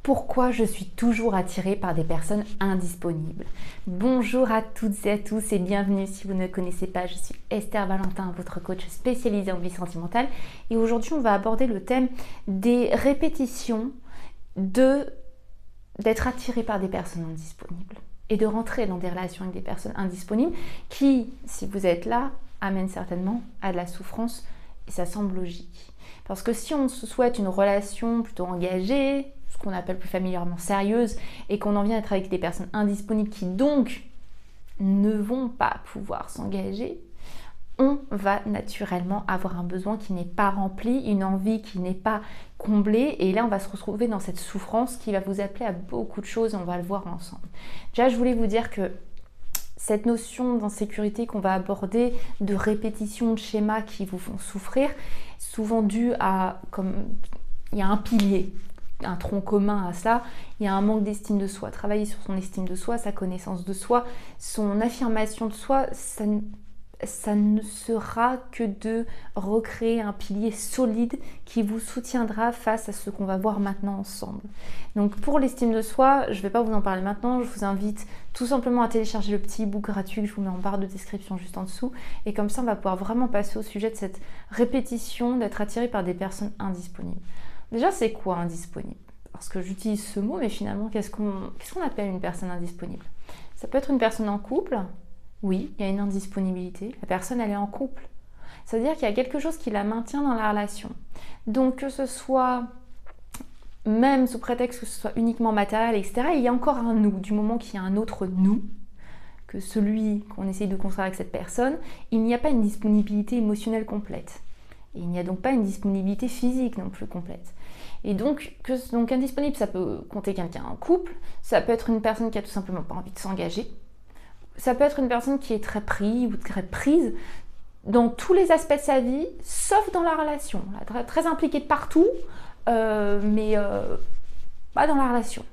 Pourquoi je suis toujours attirée par des personnes indisponibles? Bonjour à toutes et à tous et bienvenue. Si vous ne me connaissez pas, je suis Esther Valentin, votre coach spécialisée en vie sentimentale. Et aujourd'hui, on va aborder le thème des répétitions d'être attiré par des personnes indisponibles et de rentrer dans des relations avec des personnes indisponibles qui, si vous êtes là, amènent certainement à de la souffrance et ça semble logique. Parce que si on se souhaite une relation plutôt engagée, ce qu'on appelle plus familièrement sérieuse, et qu'on en vient à être avec des personnes indisponibles qui donc ne vont pas pouvoir s'engager, on va naturellement avoir un besoin qui n'est pas rempli, une envie qui n'est pas comblée, et là on va se retrouver dans cette souffrance qui va vous appeler à beaucoup de choses, et on va le voir ensemble. Déjà, je voulais vous dire que cette notion d'insécurité qu'on va aborder, de répétition de schémas qui vous font souffrir, souvent dû à, comme il y a un pilier, un tronc commun à ça, il y a un manque d'estime de soi. Travailler sur son estime de soi, sa connaissance de soi, son affirmation de soi, ça ne sera que de recréer un pilier solide qui vous soutiendra face à ce qu'on va voir maintenant ensemble. Donc pour l'estime de soi, je ne vais pas vous en parler maintenant, je vous invite tout simplement à télécharger le petit e-book gratuit que je vous mets en barre de description juste en dessous, et comme ça on va pouvoir vraiment passer au sujet de cette répétition d'être attiré par des personnes indisponibles. Déjà, c'est quoi indisponible? Parce que j'utilise ce mot, mais finalement, qu'est-ce qu'on appelle une personne indisponible? Ça peut être une personne en couple. Oui, il y a une indisponibilité. La personne, elle est en couple. C'est-à-dire qu'il y a quelque chose qui la maintient dans la relation. Donc, que ce soit, même sous prétexte que ce soit uniquement matériel, etc., il y a encore un nous. Du moment qu'il y a un autre nous, que celui qu'on essaye de construire avec cette personne, il n'y a pas une disponibilité émotionnelle complète. Et il n'y a donc pas une disponibilité physique non plus complète. Et donc indisponible, ça peut compter quelqu'un en couple, ça peut être une personne qui a tout simplement pas envie de s'engager, ça peut être une personne qui est très prise ou très prise dans tous les aspects de sa vie, sauf dans la relation, très, très impliquée de partout, mais pas dans la relation,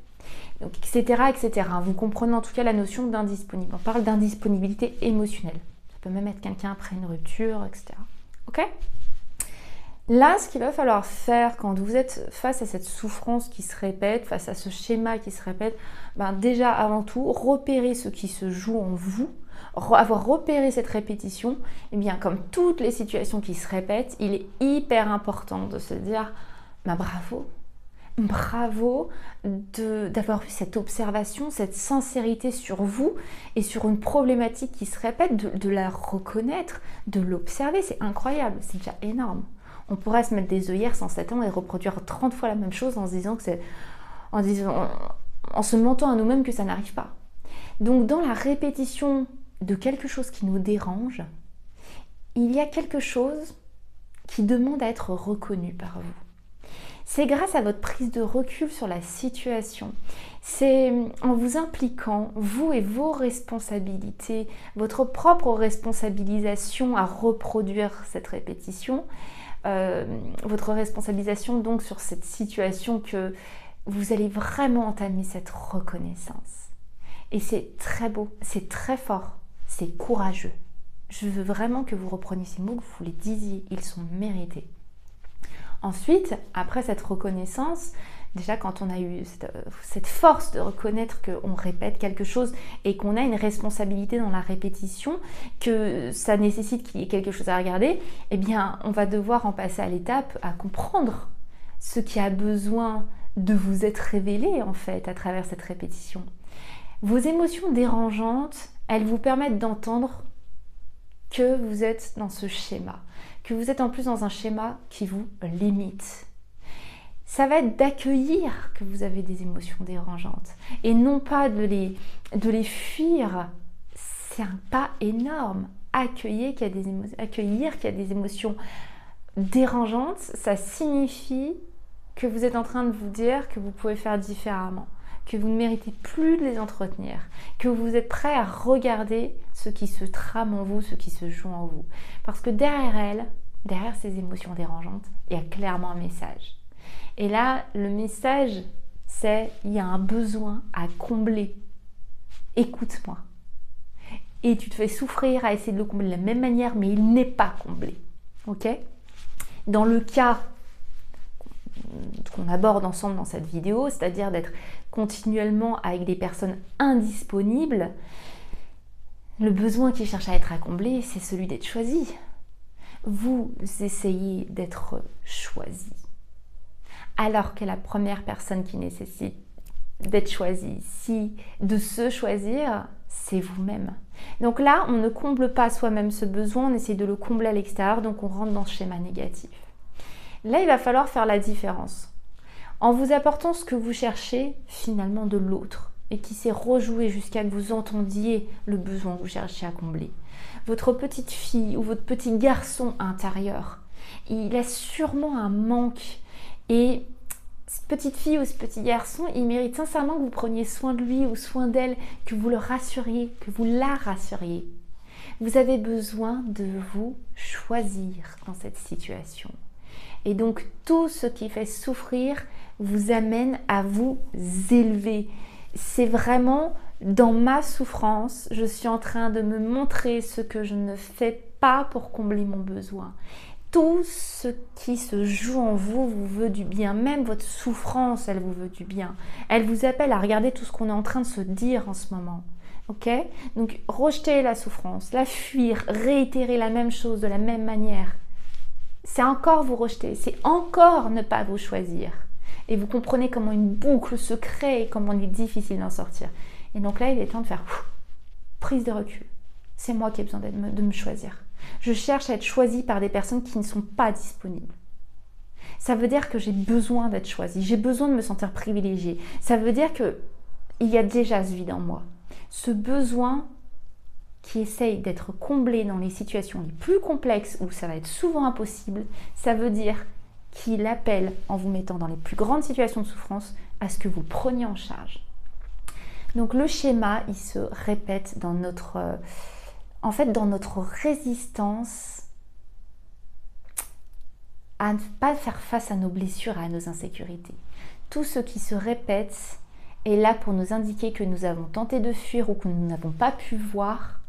donc, etc., etc. Vous comprenez en tout cas la notion d'indisponible. On parle d'indisponibilité émotionnelle. Ça peut même être quelqu'un après une rupture, etc. Ok ? Là, ce qu'il va falloir faire quand vous êtes face à cette souffrance qui se répète, face à ce schéma qui se répète, déjà avant tout, repérer ce qui se joue en vous, avoir repéré cette répétition, et bien comme toutes les situations qui se répètent, il est hyper important de se dire bravo d'avoir eu cette observation, cette sincérité sur vous et sur une problématique qui se répète, de la reconnaître, de l'observer, c'est incroyable, c'est déjà énorme. On pourrait se mettre des œillères sans s'attendre et reproduire 30 fois la même chose en se disant que en se mentant à nous-mêmes que ça n'arrive pas. Donc dans la répétition de quelque chose qui nous dérange, il y a quelque chose qui demande à être reconnu par vous. C'est grâce à votre prise de recul sur la situation. C'est en vous impliquant, vous et vos responsabilités, votre propre responsabilisation à reproduire cette répétition, votre responsabilisation donc sur cette situation, que vous allez vraiment entamer cette reconnaissance. Et c'est très beau, c'est très fort, c'est courageux. Je veux vraiment que vous repreniez ces mots, que vous les disiez, ils sont mérités. Ensuite, après cette reconnaissance, déjà quand on a eu cette force de reconnaître qu'on répète quelque chose et qu'on a une responsabilité dans la répétition, que ça nécessite qu'il y ait quelque chose à regarder, eh bien on va devoir en passer à l'étape à comprendre ce qui a besoin de vous être révélé en fait à travers cette répétition. Vos émotions dérangeantes, elles vous permettent d'entendre que vous êtes dans ce schéma, que vous êtes en plus dans un schéma qui vous limite. Ça va être d'accueillir que vous avez des émotions dérangeantes et non pas de les fuir. C'est un pas énorme. Accueillir qu'il y a des émotions dérangeantes, ça signifie que vous êtes en train de vous dire que vous pouvez faire différemment, que vous ne méritez plus de les entretenir, que vous êtes prêt à regarder ce qui se trame en vous, ce qui se joue en vous. Parce que derrière ces émotions dérangeantes, il y a clairement un message. Et là, le message, c'est: il y a un besoin à combler. Écoute-moi. Et tu te fais souffrir à essayer de le combler de la même manière, mais il n'est pas comblé. Ok ? Dans le cas qu'on aborde ensemble dans cette vidéo, c'est-à-dire d'être continuellement avec des personnes indisponibles, le besoin qui cherche à être comblé, c'est celui d'être choisi. Vous essayez d'être choisi. Alors que la première personne qui nécessite d'être choisie, de se choisir, c'est vous-même. Donc là, on ne comble pas soi-même ce besoin, on essaie de le combler à l'extérieur, donc on rentre dans ce schéma négatif. Là, il va falloir faire la différence en vous apportant ce que vous cherchez finalement de l'autre et qui s'est rejoué jusqu'à que vous entendiez le besoin que vous cherchez à combler. Votre petite fille ou votre petit garçon intérieur, il a sûrement un manque et cette petite fille ou ce petit garçon, il mérite sincèrement que vous preniez soin de lui ou soin d'elle, que vous le rassuriez, que vous la rassuriez. Vous avez besoin de vous choisir dans cette situation. Et donc tout ce qui fait souffrir vous amène à vous élever. C'est vraiment dans ma souffrance, je suis en train de me montrer ce que je ne fais pas pour combler mon besoin. Tout ce qui se joue en vous vous veut du bien, même votre souffrance, elle vous veut du bien. Elle vous appelle à regarder tout ce qu'on est en train de se dire en ce moment. Ok ? Donc rejeter la souffrance, la fuir, réitérer la même chose de la même manière. C'est encore vous rejeter, c'est encore ne pas vous choisir. Et vous comprenez comment une boucle se crée et comment il est difficile d'en sortir. Et donc là, il est temps de faire prise de recul. C'est moi qui ai besoin de me choisir. Je cherche à être choisie par des personnes qui ne sont pas disponibles. Ça veut dire que j'ai besoin d'être choisie, j'ai besoin de me sentir privilégiée. Ça veut dire qu'il y a déjà ce vide en moi. Ce besoin qui essaye d'être comblé dans les situations les plus complexes où ça va être souvent impossible, ça veut dire qu'il appelle, en vous mettant dans les plus grandes situations de souffrance, à ce que vous preniez en charge. Donc le schéma, il se répète dans notre résistance à ne pas faire face à nos blessures, à nos insécurités. Tout ce qui se répète est là pour nous indiquer que nous avons tenté de fuir ou que nous n'avons pas pu voir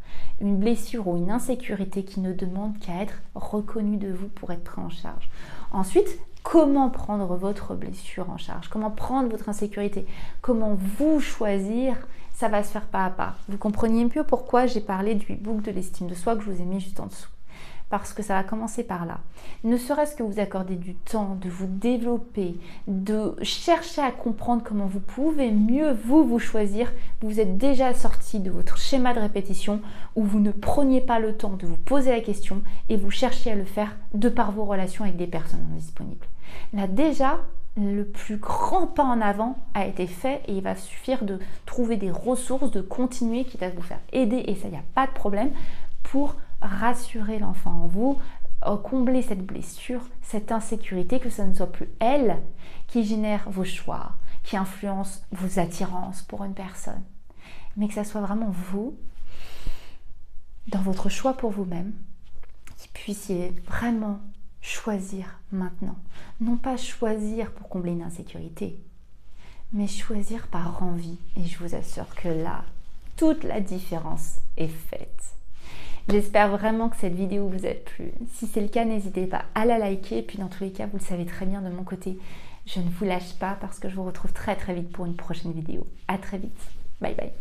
une blessure ou une insécurité qui ne demande qu'à être reconnue de vous pour être pris en charge. Ensuite, comment prendre votre blessure en charge? Comment prendre votre insécurité? Comment vous choisir? Ça va se faire pas à pas. Vous compreniez mieux pourquoi j'ai parlé du e-book de l'estime de soi que je vous ai mis juste en dessous. Parce que ça va commencer par là. Ne serait-ce que vous accorder du temps, de vous développer, de chercher à comprendre comment vous pouvez mieux vous choisir, vous êtes déjà sorti de votre schéma de répétition où vous ne preniez pas le temps de vous poser la question et vous cherchiez à le faire de par vos relations avec des personnes indisponibles. Là déjà, le plus grand pas en avant a été fait et il va suffire de trouver des ressources, de continuer, quitte à vous faire aider, et ça, il n'y a pas de problème, pour rassurer l'enfant en vous, combler cette blessure, cette insécurité, que ça ne soit plus elle qui génère vos choix, qui influence vos attirances pour une personne, mais que ça soit vraiment vous, dans votre choix pour vous-même, qui puissiez vraiment choisir maintenant. Non pas choisir pour combler une insécurité, mais choisir par envie. Et je vous assure que là, toute la différence est faite. J'espère vraiment que cette vidéo vous a plu. Si c'est le cas, n'hésitez pas à la liker. Et puis dans tous les cas, vous le savez très bien de mon côté, je ne vous lâche pas parce que je vous retrouve très très vite pour une prochaine vidéo. À très vite. Bye bye.